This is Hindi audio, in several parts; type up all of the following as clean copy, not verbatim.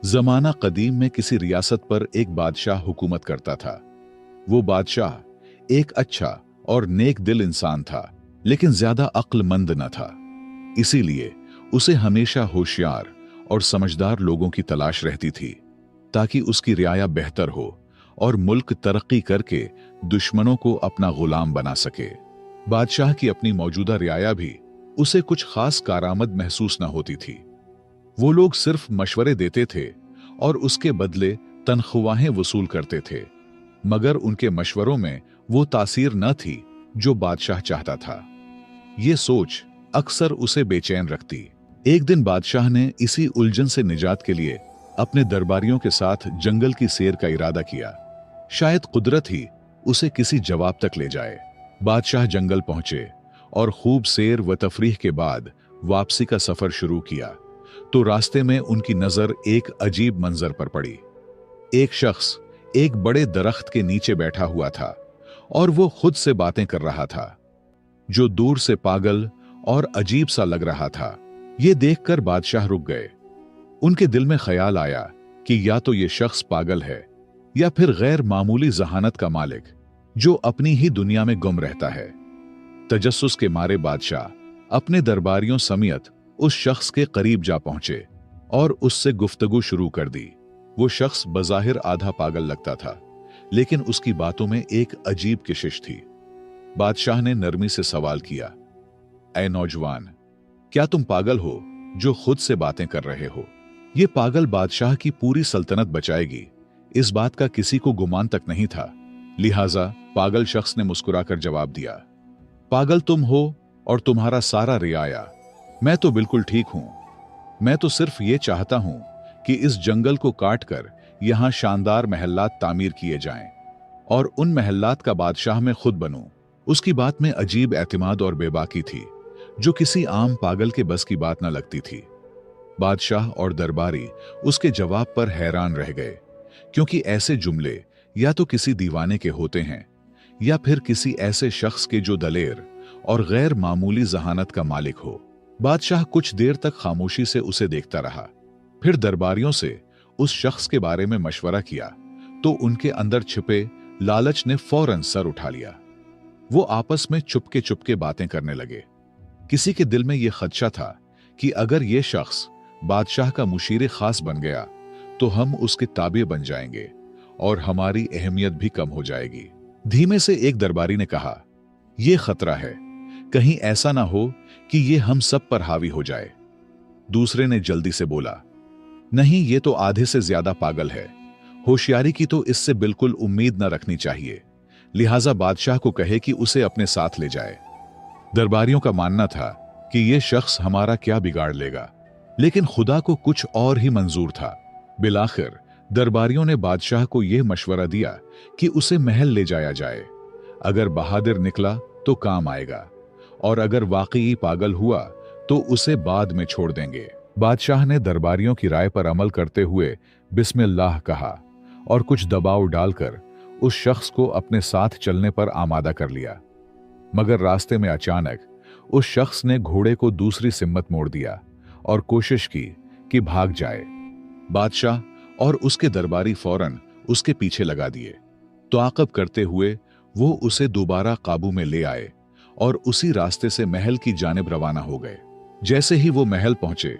जमाना कदीम में किसी रियासत पर एक बादशाह हुकूमत करता था। वो बादशाह एक अच्छा और नेक दिल इंसान था, लेकिन ज्यादा अक्लमंद न था। इसीलिए उसे हमेशा होशियार और समझदार लोगों की तलाश रहती थी, ताकि उसकी रियाया बेहतर हो और मुल्क तरक्की करके दुश्मनों को अपना गुलाम बना सके। बादशाह की अपनी मौजूदा रियाया भी उसे कुछ खास कारामद महसूस न होती थी। वो लोग सिर्फ मशवरे देते थे और उसके बदले तनख्वाहें वसूल करते थे, मगर उनके मशवरों में वो तासीर न थी जो बादशाह चाहता था। ये सोच अक्सर उसे बेचैन रखती। एक दिन बादशाह ने इसी उलझन से निजात के लिए अपने दरबारियों के साथ जंगल की सैर का इरादा किया। शायद कुदरत ही उसे किसी जवाब तक ले जाए। बादशाह जंगल पहुंचे और खूब सैर व तफरीह के बाद वापसी का सफर शुरू किया, तो रास्ते में उनकी नजर एक अजीब मंजर पर पड़ी। एक शख्स एक बड़े दरख्त के नीचे बैठा हुआ था और वो खुद से बातें कर रहा था, जो दूर से पागल और अजीब सा लग रहा था। ये देखकर बादशाह रुक गए। उनके दिल में ख्याल आया कि या तो ये शख्स पागल है या फिर गैर मामूली जहानत का मालिक, जो अपनी ही दुनिया में गुम रहता है। तजस्सुस के मारे बादशाह अपने दरबारियों समेत उस शख्स के करीब जा पहुंचे और उससे गुफ्तगू शुरू कर दी। वो शख्स बज़ाहिर आधा पागल लगता था, लेकिन उसकी बातों में एक अजीब किशिश थी। बादशाह ने नरमी से सवाल किया, ऐ नौजवान, क्या तुम पागल हो जो खुद से बातें कर रहे हो? ये पागल बादशाह की पूरी सल्तनत बचाएगी, इस बात का किसी को गुमान तक नहीं था। लिहाजा पागल शख्स ने मुस्कुराकर जवाब दिया, पागल तुम हो और तुम्हारा सारा रियाया। मैं तो बिल्कुल ठीक हूं। मैं तो सिर्फ ये चाहता हूं कि इस जंगल को काटकर यहां शानदार महल्लात तामीर किए जाएं और उन महल्लात का बादशाह मैं खुद बनूं। उसकी बात में अजीब एतमाद और बेबाकी थी, जो किसी आम पागल के बस की बात न लगती थी। बादशाह और दरबारी उसके जवाब पर हैरान रह गए, क्योंकि ऐसे जुमले या तो किसी दीवाने के होते हैं या फिर किसी ऐसे शख्स के जो दलेर और गैर मामूली जहानत का मालिक हो। बादशाह कुछ देर तक खामोशी से उसे देखता रहा, फिर दरबारियों से उस शख्स के बारे में मशवरा किया, तो उनके अंदर छिपे लालच ने फौरन सर उठा लिया। वो आपस में चुपके चुपके बातें करने लगे। किसी के दिल में यह खदशा था कि अगर यह शख्स बादशाह का मुशीर खास बन गया तो हम उसके ताबे बन जाएंगे और हमारी अहमियत भी कम हो जाएगी। धीमे से एक दरबारी ने कहा, यह खतरा है, कहीं ऐसा ना हो कि ये हम सब पर हावी हो जाए। दूसरे ने जल्दी से बोला, नहीं, ये तो आधे से ज्यादा पागल है। होशियारी की तो इससे बिल्कुल उम्मीद न रखनी चाहिए। लिहाजा बादशाह को कहे कि उसे अपने साथ ले जाए। दरबारियों का मानना था कि यह शख्स हमारा क्या बिगाड़ लेगा, लेकिन खुदा को कुछ और ही मंजूर था। बिलाखिर दरबारियों ने बादशाह को यह मशवरा दिया कि उसे महल ले जाया जाए। अगर बहादुर निकला तो काम आएगा, और अगर वाकई पागल हुआ तो उसे बाद में छोड़ देंगे। बादशाह ने दरबारियों की राय पर अमल करते हुए बिस्मिल्लाह कहा और कुछ दबाव डालकर उस शख्स को अपने साथ चलने पर आमादा कर लिया। मगर रास्ते में अचानक उस शख्स ने घोड़े को दूसरी सिम्मत मोड़ दिया और कोशिश की कि भाग जाए। बादशाह और उसके दरबारी फौरन उसके पीछे लगा दिए। ताक़ब करते हुए वो उसे दोबारा काबू में ले आए और उसी रास्ते से महल की जानिब रवाना हो गए। जैसे ही वो महल पहुंचे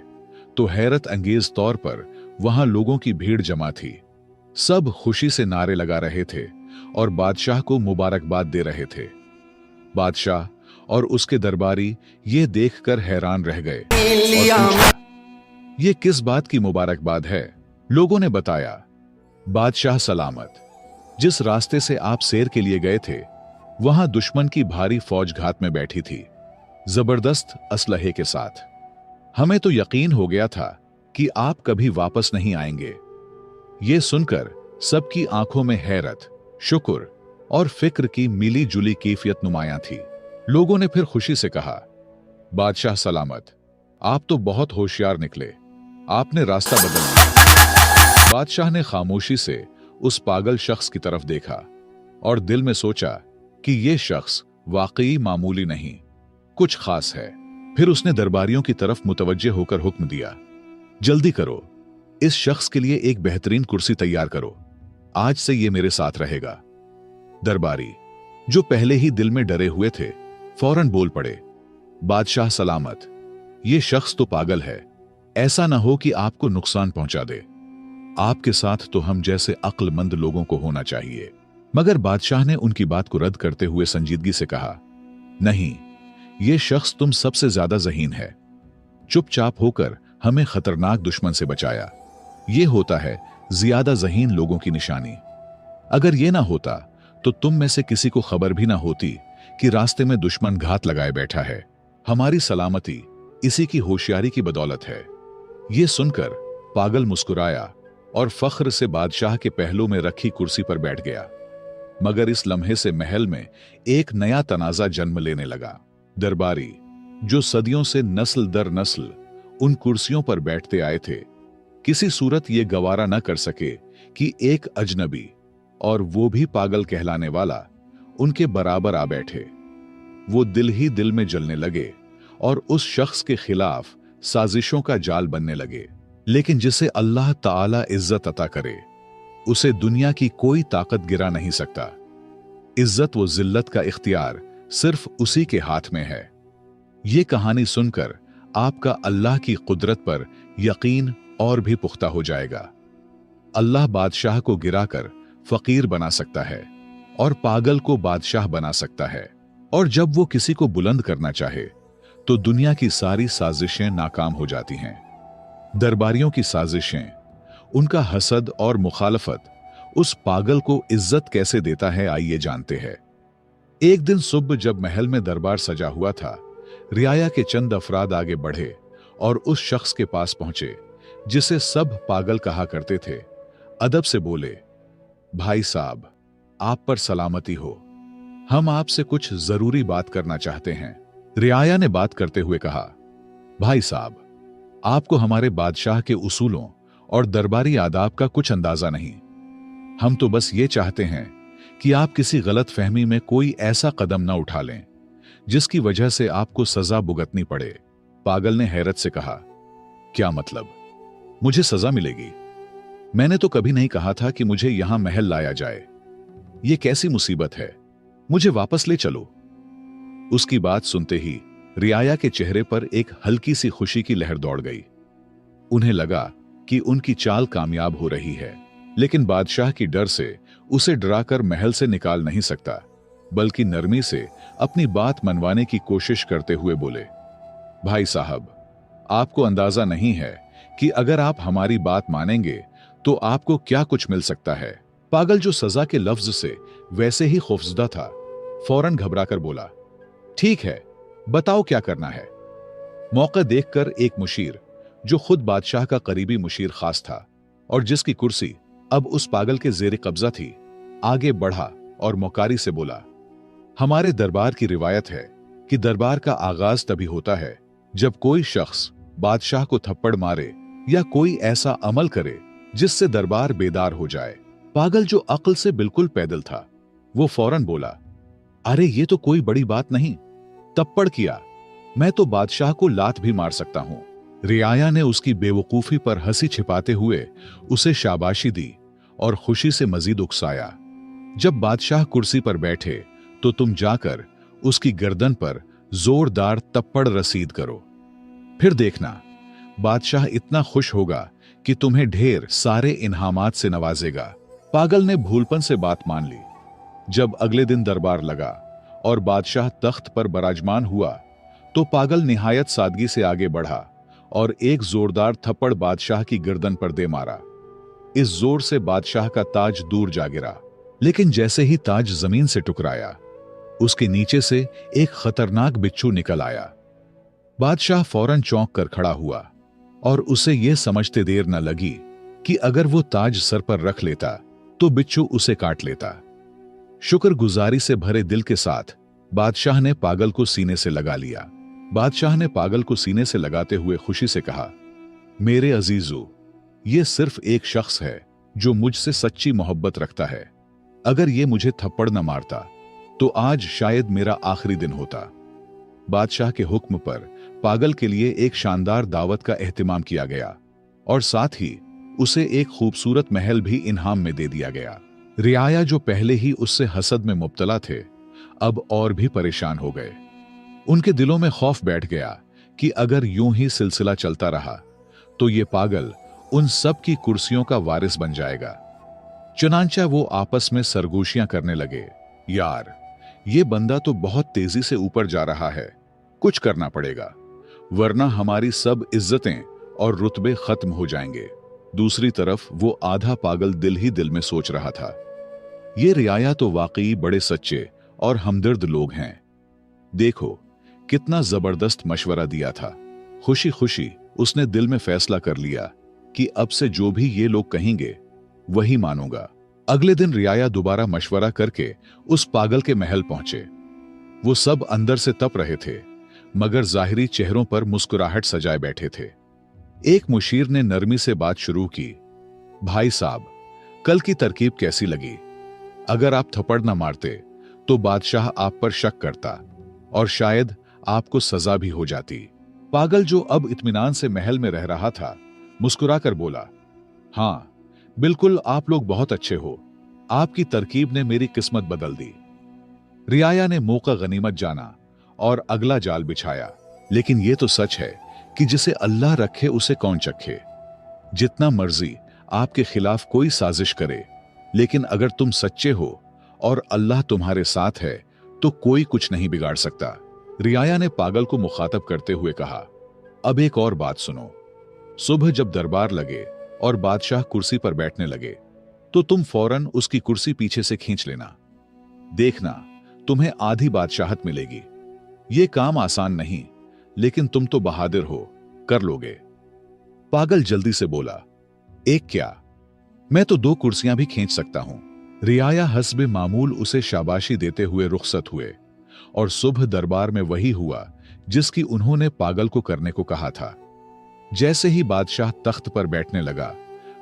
तो हैरत अंगेज तौर पर वहां लोगों की भीड़ जमा थी। सब खुशी से नारे लगा रहे थे और बादशाह को मुबारकबाद दे रहे थे। बादशाह और उसके दरबारी ये देखकर हैरान रह गए और पूछा, ये किस बात की मुबारकबाद है? लोगों ने बताया, बादशाह सलामत, जिस रास्ते से आप सैर के लिए गए थे वहां दुश्मन की भारी फौज घात में बैठी थी, जबरदस्त असलहे के साथ। हमें तो यकीन हो गया था कि आप कभी वापस नहीं आएंगे। यह सुनकर सबकी आंखों में हैरत, शुक्र और फिक्र की मिली जुली कैफियत नुमायां थी। लोगों ने फिर खुशी से कहा, बादशाह सलामत, आप तो बहुत होशियार निकले, आपने रास्ता बदल दिया। बादशाह ने खामोशी से उस पागल शख्स की तरफ देखा और दिल में सोचा कि यह शख्स वाकई मामूली नहीं, कुछ खास है। फिर उसने दरबारियों की तरफ मुतवज्जे होकर हुक्म दिया, जल्दी करो, इस शख्स के लिए एक बेहतरीन कुर्सी तैयार करो, आज से ये मेरे साथ रहेगा। दरबारी, जो पहले ही दिल में डरे हुए थे, फौरन बोल पड़े, बादशाह सलामत, ये शख्स तो पागल है, ऐसा ना हो कि आपको नुकसान पहुंचा दे। आपके साथ तो हम जैसे अक्लमंद लोगों को होना चाहिए। मगर बादशाह ने उनकी बात को रद्द करते हुए संजीदगी से कहा, नहीं, ये शख्स तुम सबसे ज्यादा ज़हीन है। चुपचाप होकर हमें खतरनाक दुश्मन से बचाया। ये होता है ज्यादा ज़हीन लोगों की निशानी। अगर ये ना होता तो तुम में से किसी को खबर भी ना होती कि रास्ते में दुश्मन घात लगाए बैठा है। हमारी सलामती इसी की होशियारी की बदौलत है। ये सुनकर पागल मुस्कुराया और फख्र से बादशाह के पहलू में रखी कुर्सी पर बैठ गया। मगर इस लम्हे से महल में एक नया तनाजा जन्म लेने लगा। दरबारी, जो सदियों से नस्ल दर नस्ल उन कुर्सियों पर बैठते आए थे, किसी सूरत ये गवारा न कर सके कि एक अजनबी, और वो भी पागल कहलाने वाला, उनके बराबर आ बैठे। वो दिल ही दिल में जलने लगे और उस शख्स के खिलाफ साजिशों का जाल बनने लगे। लेकिन जिसे अल्लाह ताला इज्जत अता करे, उसे दुनिया की कोई ताकत गिरा नहीं सकता। इज्जत व जिल्लत का इख्तियार सिर्फ उसी के हाथ में है। ये कहानी सुनकर आपका अल्लाह की कुदरत पर यकीन और भी पुख्ता हो जाएगा। अल्लाह बादशाह को गिराकर फकीर बना सकता है और पागल को बादशाह बना सकता है। और जब वो किसी को बुलंद करना चाहे तो दुनिया की सारी साजिशें नाकाम हो जाती हैं। दरबारियों की साजिशें, उनका हसद और मुखालफत उस पागल को इज्जत कैसे देता है, आइए जानते हैं। एक दिन सुबह जब महल में दरबार सजा हुआ था, रियाया के चंद अफराद आगे बढ़े और उस शख्स के पास पहुंचे जिसे सब पागल कहा करते थे। अदब से बोले, भाई साहब, आप पर सलामती हो, हम आपसे कुछ जरूरी बात करना चाहते हैं। रियाया ने बात करते हुए कहा, भाई साहब, आपको हमारे बादशाह के उसूलों और दरबारी आदाब का कुछ अंदाजा नहीं। हम तो बस ये चाहते हैं कि आप किसी गलत फहमी में कोई ऐसा कदम न उठा लें जिसकी वजह से आपको सजा भुगतनी पड़े। पागल ने हैरत से कहा, क्या मतलब, मुझे सजा मिलेगी? मैंने तो कभी नहीं कहा था कि मुझे यहां महल लाया जाए। यह कैसी मुसीबत है, मुझे वापस ले चलो। उसकी बात सुनते ही रियाया के चेहरे पर एक हल्की सी खुशी की लहर दौड़ गई। उन्हें लगा कि उनकी चाल कामयाब हो रही है, लेकिन बादशाह की डर से उसे डराकर महल से निकाल नहीं सकता, बल्कि नरमी से अपनी बात मनवाने की कोशिश करते हुए बोले, भाई साहब, आपको अंदाजा नहीं है कि अगर आप हमारी बात मानेंगे तो आपको क्या कुछ मिल सकता है। पागल, जो सजा के लफ्ज से वैसे ही खौफजदा था, फौरन घबराकर बोला, ठीक है, बताओ क्या करना है। मौका देखकर एक मुशीर, जो खुद बादशाह का करीबी मुशीर खास था और जिसकी कुर्सी अब उस पागल के जेर कब्जा थी, आगे बढ़ा और मौकारी से बोला, हमारे दरबार की रिवायत है कि दरबार का आगाज तभी होता है जब कोई शख्स बादशाह को थप्पड़ मारे या कोई ऐसा अमल करे जिससे दरबार बेदार हो जाए। पागल, जो अक्ल से बिल्कुल पैदल था, वो फौरन बोला, अरे ये तो कोई बड़ी बात नहीं, थप्पड़ किया, मैं तो बादशाह को लात भी मार सकता हूं। रियाया ने उसकी बेवकूफी पर हंसी छिपाते हुए उसे शाबाशी दी और खुशी से मजीद उकसाया। जब बादशाह कुर्सी पर बैठे तो तुम जाकर उसकी गर्दन पर जोरदार थप्पड़ रसीद करो, फिर देखना बादशाह इतना खुश होगा कि तुम्हें ढेर सारे इनामात से नवाजेगा। पागल ने भूलपन से बात मान ली। जब अगले दिन दरबार लगा और बादशाह तख्त पर बराजमान हुआ तो पागल निहायत सादगी से आगे बढ़ा और एक जोरदार थप्पड़ बादशाह की गर्दन पर दे मारा। इस जोर से बादशाह का ताज दूर जा गिरा, लेकिन जैसे ही ताज जमीन से टकराया, उसके नीचे से एक खतरनाक बिच्छू निकल आया। बादशाह फौरन चौंक कर खड़ा हुआ और उसे यह समझते देर न लगी कि अगर वो ताज सर पर रख लेता तो बिच्छू उसे काट लेता। शुक्रगुजारी से भरे दिल के साथ बादशाह ने पागल को सीने से लगा लिया। बादशाह ने पागल को सीने से लगाते हुए खुशी से कहा, मेरे अजीजों, ये सिर्फ एक शख्स है जो मुझसे सच्ची मोहब्बत रखता है। अगर ये मुझे थप्पड़ न मारता तो आज शायद मेरा आखिरी दिन होता। बादशाह के हुक्म पर पागल के लिए एक शानदार दावत का एहतिमाम किया गया और साथ ही उसे एक खूबसूरत महल भी इनाम में दे दिया गया। रियाया, जो पहले ही उससे हसद में मुब्तला थे, अब और भी परेशान हो गए। उनके दिलों में खौफ बैठ गया कि अगर यूं ही सिलसिला चलता रहा तो ये पागल उन सब की कुर्सियों का वारिस बन जाएगा। चुनांचा वो आपस में सरगोशियां करने लगे, यार ये बंदा तो बहुत तेजी से ऊपर जा रहा है, कुछ करना पड़ेगा, वरना हमारी सब इज्जतें और रुतबे खत्म हो जाएंगे। दूसरी तरफ वो आधा पागल दिल ही दिल में सोच रहा था, ये रियाया तो वाकई बड़े सच्चे और हमदर्द लोग हैं। देखो कितना जबरदस्त मशवरा दिया था। खुशी खुशी उसने दिल में फैसला कर लिया कि अब से जो भी ये लोग कहेंगे वही मानूंगा। अगले दिन रियाया दोबारा मशवरा करके उस पागल के महल पहुंचे। वो सब अंदर से तप रहे थे, मगर जाहिरी चेहरों पर मुस्कुराहट सजाए बैठे थे। एक मुशीर ने नरमी से बात शुरू की, भाई साहब, कल की तरकीब कैसी लगी? अगर आप थप्पड़ न मारते तो बादशाह आप पर शक करता और शायद आपको सजा भी हो जाती। पागल, जो अब इत्मीनान से महल में रह रहा था, मुस्कुराकर बोला, हाँ बिल्कुल, आप लोग बहुत अच्छे हो, आपकी तरकीब ने मेरी किस्मत बदल दी। रियाया ने मौका गनीमत जाना और अगला जाल बिछाया। लेकिन यह तो सच है कि जिसे अल्लाह रखे उसे कौन चखे। जितना मर्जी आपके खिलाफ कोई साजिश करे, लेकिन अगर तुम सच्चे हो और अल्लाह तुम्हारे साथ है तो कोई कुछ नहीं बिगाड़ सकता। रियाया ने पागल को मुखातब करते हुए कहा, अब एक और बात सुनो। सुबह जब दरबार लगे और बादशाह कुर्सी पर बैठने लगे तो तुम फौरन उसकी कुर्सी पीछे से खींच लेना। देखना, तुम्हें आधी बादशाहत मिलेगी। यह काम आसान नहीं, लेकिन तुम तो बहादुर हो, कर लोगे। पागल जल्दी से बोला, एक क्या, मैं तो 2 कुर्सियां भी खींच सकता हूं। रियाया हस्बे मामूल उसे शाबाशी देते हुए रुखसत हुए और सुबह दरबार में वही हुआ जिसकी उन्होंने पागल को करने को कहा था। जैसे ही बादशाह तख्त पर बैठने लगा,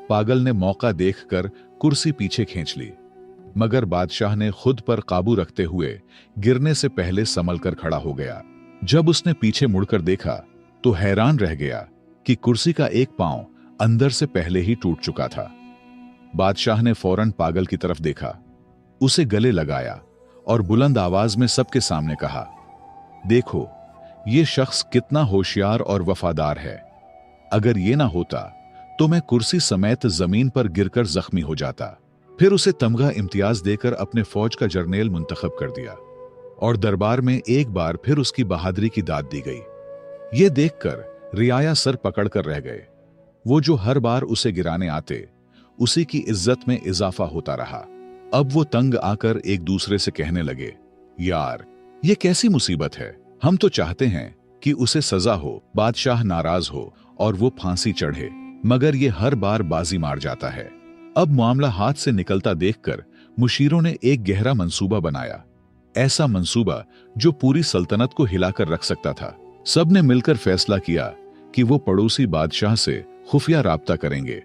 पागल ने मौका देखकर कुर्सी पीछे खींच ली, मगर बादशाह ने खुद पर काबू रखते हुए गिरने से पहले संभल कर खड़ा हो गया। जब उसने पीछे मुड़कर देखा तो हैरान रह गया कि कुर्सी का एक पांव अंदर से पहले ही टूट चुका था। बादशाह ने फौरन पागल की तरफ देखा, उसे गले लगाया और बुलंद आवाज में सबके सामने कहा, देखो ये शख्स कितना होशियार और वफादार है। अगर ये ना होता तो मैं कुर्सी समेत जमीन पर गिरकर जख्मी हो जाता। फिर उसे तमगा इम्तियाज देकर अपने फौज का जर्नेल मुंतखब कर दिया और दरबार में एक बार फिर उसकी बहादुरी की दाद दी गई। ये देखकर रियाया सर पकड़कर रह गए। वो जो हर बार उसे गिराने आते, उसी की इज्जत में इजाफा होता रहा। अब वो तंग आकर एक दूसरे से कहने लगे, यार ये कैसी मुसीबत है। हम तो चाहते हैं कि उसे सजा हो, बादशाह नाराज हो और वो फांसी चढ़े, मगर ये हर बार बाजी मार जाता है। अब मामला हाथ से निकलता देखकर मुशीरों ने एक गहरा मंसूबा बनाया, ऐसा मंसूबा जो पूरी सल्तनत को हिलाकर रख सकता था। सबने मिलकर फैसला किया कि वो पड़ोसी बादशाह से खुफिया राब्ता करेंगे,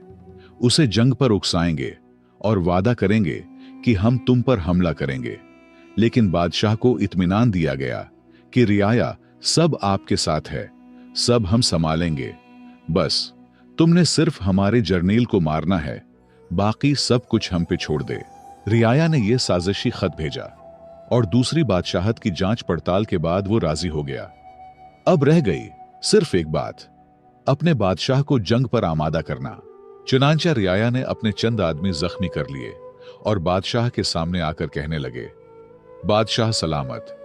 उसे जंग पर उकसाएंगे और वादा करेंगे कि हम तुम पर हमला करेंगे। लेकिन बादशाह को इत्मीनान दिया गया कि रियाया सब आपके साथ है, सब हम संभालेंगे, बस तुमने सिर्फ हमारे जर्नील को मारना है, बाकी सब कुछ हम पे छोड़ दे। रियाया ने यह साजिशी खत भेजा और दूसरी बादशाहत की जांच पड़ताल के बाद वो राजी हो गया। अब रह गई सिर्फ एक बात, अपने बादशाह को जंग पर आमादा करना। चुनांचा रियाया ने अपने चंद आदमी जख्मी कर लिए और बादशाह के सामने आकर कहने लगे, बादशाह सलामत,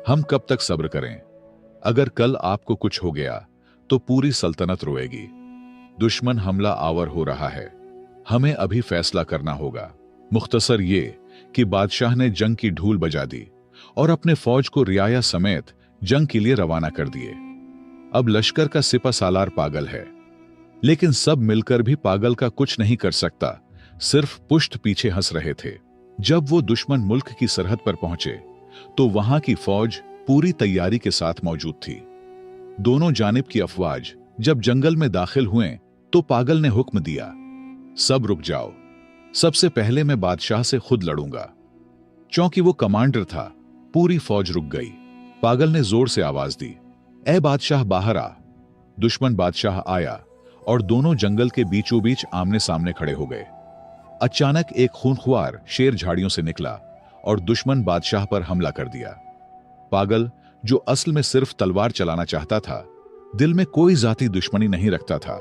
हम कब तक सब्र करें? अगर कल आपको कुछ हो गया तो पूरी सल्तनत रोएगी। दुश्मन हमला आवर हो रहा है, हमें अभी फैसला करना होगा। मुख्तसर ये कि बादशाह ने जंग की ढूल बजा दी और अपने फौज को रियाया समेत जंग के लिए रवाना कर दिए। अब लश्कर का सिपा सालार पागल है, लेकिन सब मिलकर भी पागल का कुछ नहीं कर सकता, सिर्फ पुष्ट पीछे हंस रहे थे। जब वो दुश्मन मुल्क की सरहद पर पहुंचे तो वहां की फौज पूरी तैयारी के साथ मौजूद थी। दोनों जानिब की अफवाज जब जंगल में दाखिल हुए तो पागल ने हुक्म दिया, सब रुक जाओ, सबसे पहले मैं बादशाह से खुद लड़ूंगा। चूंकि वो कमांडर था, पूरी फौज रुक गई। पागल ने जोर से आवाज दी, ए बादशाह बाहर आ। दुश्मन बादशाह आया और दोनों जंगल के बीचों बीच आमने सामने खड़े हो गए। अचानक एक खूंखार शेर झाड़ियों से निकला और दुश्मन बादशाह पर हमला कर दिया। पागल, जो असल में सिर्फ तलवार चलाना चाहता था, दिल में कोई जाती दुश्मनी नहीं रखता था,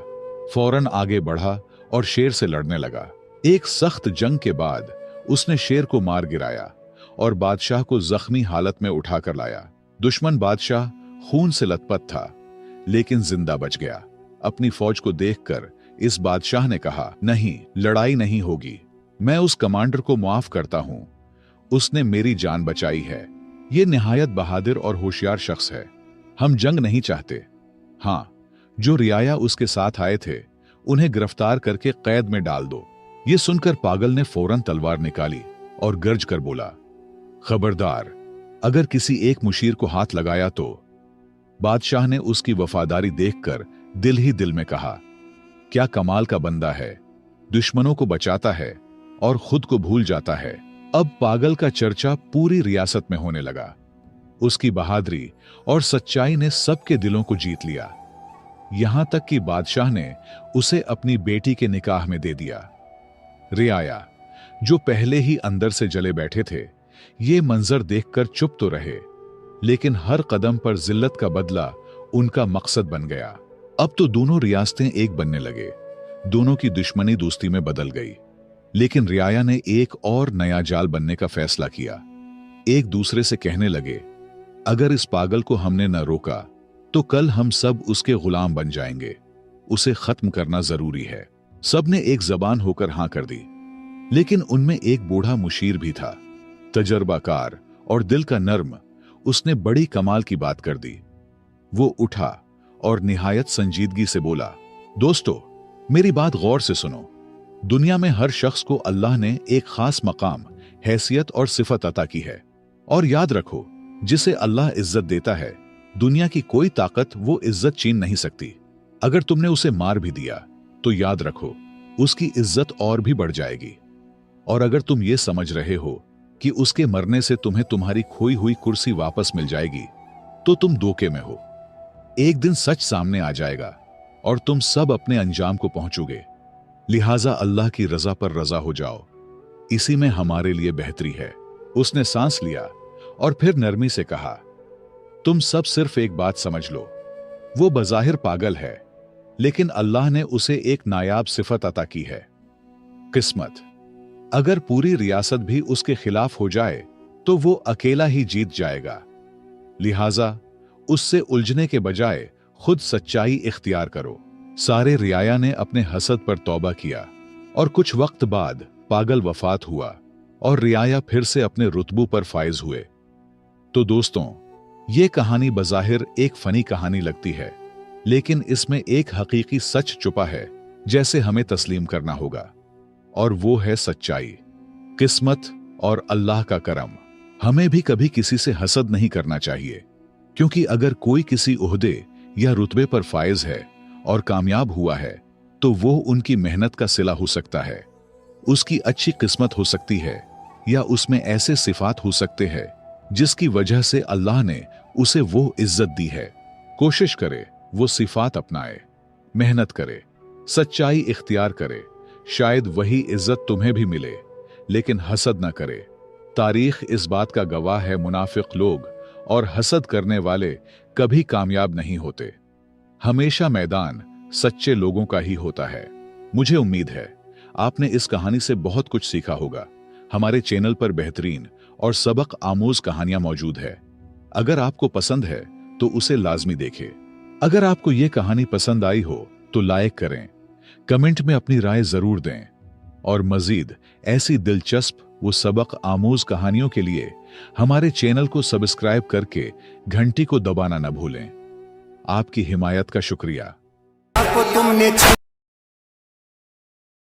फौरन आगे बढ़ा और शेर से लड़ने लगा। एक सख्त जंग के बाद उसने शेर को मार गिराया और बादशाह को जख्मी हालत में उठाकर लाया। दुश्मन बादशाह खून से लथपथ था, लेकिन जिंदा बच गया। अपनी फौज को देखकर इस बादशाह ने कहा, नहीं, लड़ाई नहीं होगी। मैं उस कमांडर को माफ करता हूं, उसने मेरी जान बचाई है। यह निहायत बहादुर और होशियार शख्स है। हम जंग नहीं चाहते। हां, जो रियाया उसके साथ आए थे उन्हें गिरफ्तार करके कैद में डाल दो। यह सुनकर पागल ने फौरन तलवार निकाली और गर्ज कर बोला, खबरदार, अगर किसी एक मुशीर को हाथ लगाया तो। बादशाह ने उसकी वफादारी देखकर दिल ही दिल में कहा, क्या कमाल का बंदा है, दुश्मनों को बचाता है और खुद को भूल जाता है। अब पागल का चर्चा पूरी रियासत में होने लगा। उसकी बहादुरी और सच्चाई ने सबके दिलों को जीत लिया। यहां तक कि बादशाह ने उसे अपनी बेटी के निकाह में दे दिया। रियाया, जो पहले ही अंदर से जले बैठे थे, ये मंजर देखकर चुप तो रहे, लेकिन हर कदम पर जिल्लत का बदला उनका मकसद बन गया। अब तो दोनों रियासतें एक बनने लगे। दोनों की दुश्मनी दोस्ती में बदल गई। लेकिन रियाया ने एक और नया जाल बनने का फैसला किया। एक दूसरे से कहने लगे, अगर इस पागल को हमने न रोका तो कल हम सब उसके गुलाम बन जाएंगे। उसे खत्म करना जरूरी है। सब ने एक जबान होकर हां कर दी। लेकिन उनमें एक बूढ़ा मुशीर भी था, तजर्बाकार और दिल का नर्म। उसने बड़ी कमाल की बात कर दी। वो उठा और निहायत संजीदगी से बोला, दोस्तों, मेरी बात गौर से सुनो। दुनिया में हर शख्स को अल्लाह ने एक खास मकाम, हैसियत और सिफत अता की है। और याद रखो, जिसे अल्लाह इज्जत देता है, दुनिया की कोई ताकत वो इज्जत छीन नहीं सकती। अगर तुमने उसे मार भी दिया तो याद रखो, उसकी इज्जत और भी बढ़ जाएगी। और अगर तुम ये समझ रहे हो कि उसके मरने से तुम्हें तुम्हारी खोई हुई कुर्सी वापस मिल जाएगी, तो तुम धोखे में हो। एक दिन सच सामने आ जाएगा और तुम सब अपने अंजाम को पहुंचोगे। लिहाजा अल्लाह की रजा पर रजा हो जाओ, इसी में हमारे लिए बेहतरी है। उसने सांस लिया और फिर नरमी से कहा, तुम सब सिर्फ एक बात समझ लो, वो बज़ाहिर पागल है, लेकिन अल्लाह ने उसे एक नायाब सिफत अता की है, किस्मत। अगर पूरी रियासत भी उसके खिलाफ हो जाए तो वो अकेला ही जीत जाएगा। लिहाजा उससे उलझने के बजाय खुद सच्चाई इख्तियार करो। सारे रियाया ने अपने हसद पर तौबा किया और कुछ वक्त बाद पागल वफात हुआ और रियाया फिर से अपने रुतबों पर फायज हुए। तो दोस्तों, ये कहानी बज़ाहिर एक फनी कहानी लगती है, लेकिन इसमें एक हकीकी सच छुपा है जैसे हमें तस्लीम करना होगा, और वो है सच्चाई, किस्मत और अल्लाह का करम। हमें भी कभी किसी से हसद नहीं करना चाहिए, क्योंकि अगर कोई किसी ओहदे या रुतबे पर फायज है और कामयाब हुआ है तो वो उनकी मेहनत का सिला हो सकता है, उसकी अच्छी किस्मत हो सकती है, या उसमें ऐसे सिफात हो सकते हैं जिसकी वजह से अल्लाह ने उसे वो इज्जत दी है। कोशिश करे वो सिफात अपनाए, मेहनत करे, सच्चाई इख्तियार करे, शायद वही इज्जत तुम्हें भी मिले। लेकिन हसद न करे। तारीख इस बात का गवाह है, मुनाफिक लोग और हसद करने वाले कभी कामयाब नहीं होते। हमेशा मैदान सच्चे लोगों का ही होता है। मुझे उम्मीद है आपने इस कहानी से बहुत कुछ सीखा होगा। हमारे चैनल पर बेहतरीन और सबक आमोज कहानियां मौजूद है। अगर आपको पसंद है तो उसे लाजमी देखें। अगर आपको यह कहानी पसंद आई हो तो लाइक करें, कमेंट में अपनी राय जरूर दें, और मजीद ऐसी दिलचस्प वो सबक आमोज कहानियों के लिए हमारे चैनल को सब्सक्राइब करके घंटी को दबाना न भूलें। आपकी हिमायत का शुक्रिया।